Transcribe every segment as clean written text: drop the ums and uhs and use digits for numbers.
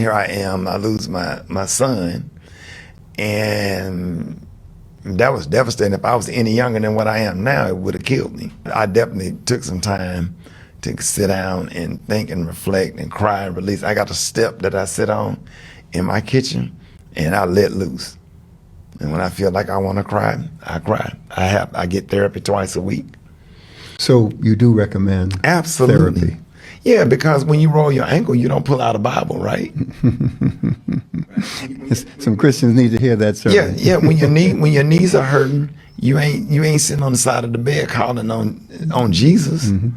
Here I am, I lose my son, and that was devastating. If I was any younger than what I am now, it would have killed me. I definitely took some time to sit down and think and reflect and cry and release. I got a step that I sit on in my kitchen, and I let loose. And when I feel like I want to cry, I cry. I get therapy twice a week. So you do recommend Absolutely. therapy? Yeah, because when you roll your ankle, you don't pull out a Bible, right? Some Christians need to hear that sermon. Yeah. When your knees are hurting, you ain't sitting on the side of the bed calling on Jesus. Mm-hmm.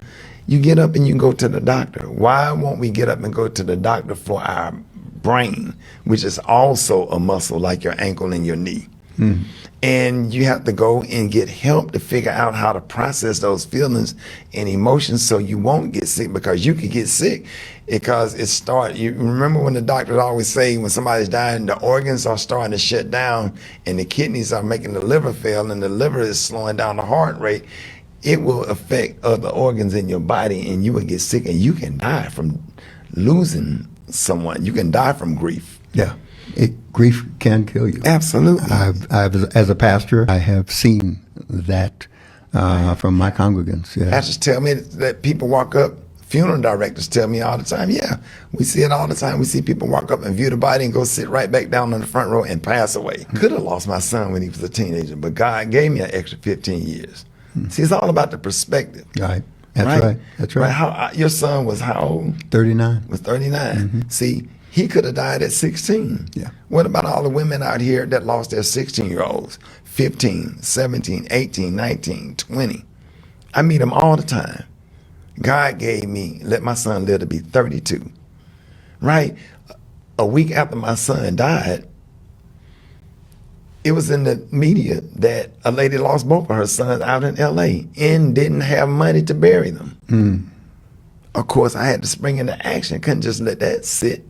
You get up and you go to the doctor. Why won't we get up and go to the doctor for our brain, which is also a muscle like your ankle and your knee? Mm. And you have to go and get help to figure out how to process those feelings and emotions so you won't get sick, because you could get sick because you remember when the doctors always say when somebody's dying, the organs are starting to shut down and the kidneys are making the liver fail and the liver is slowing down the heart rate. It will affect other organs in your body and you will get sick, and you can die from losing someone. You can die from grief. Yeah. Grief can kill you. Absolutely. As a pastor, I have seen that from my congregants. Yeah. Pastors tell me that people walk up, funeral directors tell me all the time, yeah, we see it all the time. We see people walk up and view the body and go sit right back down on the front row and pass away. Could have lost my son when he was a teenager, but God gave me an extra 15 years. See, it's all about the perspective. Right. That's right. That's right. Your son was how old? 39. Was 39. Mm-hmm. See, he could have died at 16. Yeah. What about all the women out here that lost their 16-year-olds, 15, 17, 18, 19, 20? I meet them all the time. God let my son live to be 32, right? A week after my son died, it was in the media that a lady lost both of her sons out in L.A. and didn't have money to bury them. Mm. Of course, I had to spring into action. Couldn't just let that sit.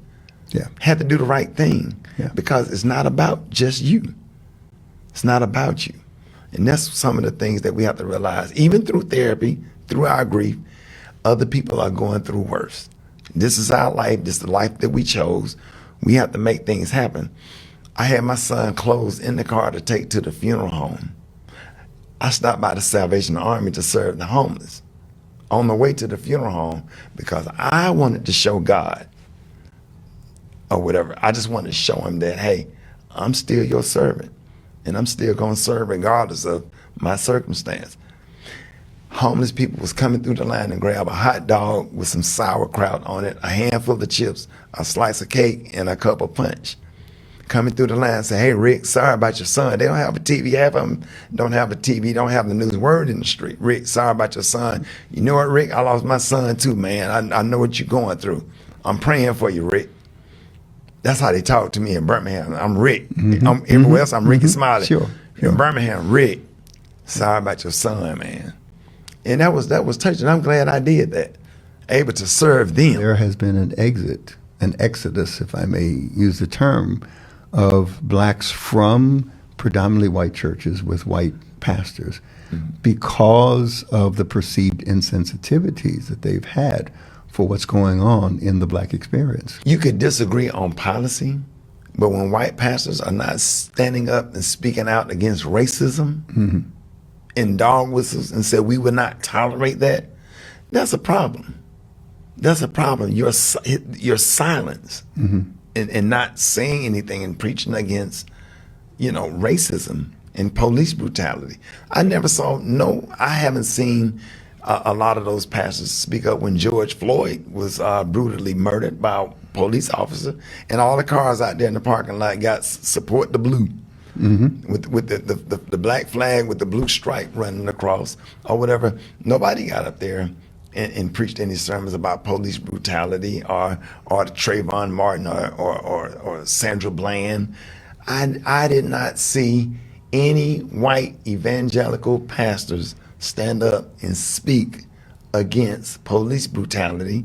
Yeah. Had to do the right thing, because it's not about just you. It's not about you. And that's some of the things that we have to realize. Even through therapy, through our grief, other people are going through worse. This is our life. This is the life that we chose. We have to make things happen. I had my son clothes in the car to take to the funeral home. I stopped by the Salvation Army to serve the homeless on the way to the funeral home because I wanted to show God, or whatever. I just wanted to show him that, hey, I'm still your servant and I'm still going to serve regardless of my circumstance. Homeless people was coming through the line and grab a hot dog with some sauerkraut on it, a handful of chips, a slice of cake, and a cup of punch. Coming through the line and say, hey, Rick, sorry about your son. They don't have a TV. Half of them don't have a TV, don't have the news word in the street. Rick, sorry about your son. You know what, Rick? I lost my son too, man. I know what you're going through. I'm praying for you, Rick. That's how they talk to me in Birmingham. I'm Rick. Mm-hmm. Everywhere else, I'm Rickey Smiley. Sure. In Birmingham, Rick, sorry about your son, man. And that was touching. I'm glad I did that. Able to serve them. There has been an exodus, if I may use the term, of blacks from predominantly white churches with white pastors because of the perceived insensitivities that they've had for what's going on in the black experience. You could disagree on policy, but when white pastors are not standing up and speaking out against racism and dog whistles and say we will not tolerate that, that's a problem. That's a problem. Your silence and not saying anything and preaching against, racism and police brutality. I haven't seen a lot of those pastors speak up when George Floyd was brutally murdered by a police officer, and all the cars out there in the parking lot got support the blue. With the black flag with the blue stripe running across or whatever. Nobody got up there and preached any sermons about police brutality or the Trayvon Martin or Sandra Bland. I did not see any white evangelical pastors stand up and speak against police brutality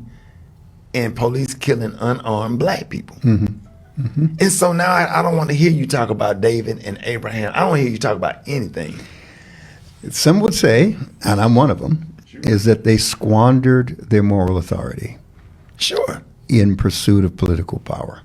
and police killing unarmed black people. And so now I don't want to hear you talk about David and Abraham. I don't want to hear you talk about anything. Some would say, and I'm one of them, is that they squandered their moral authority Sure. in pursuit of political power.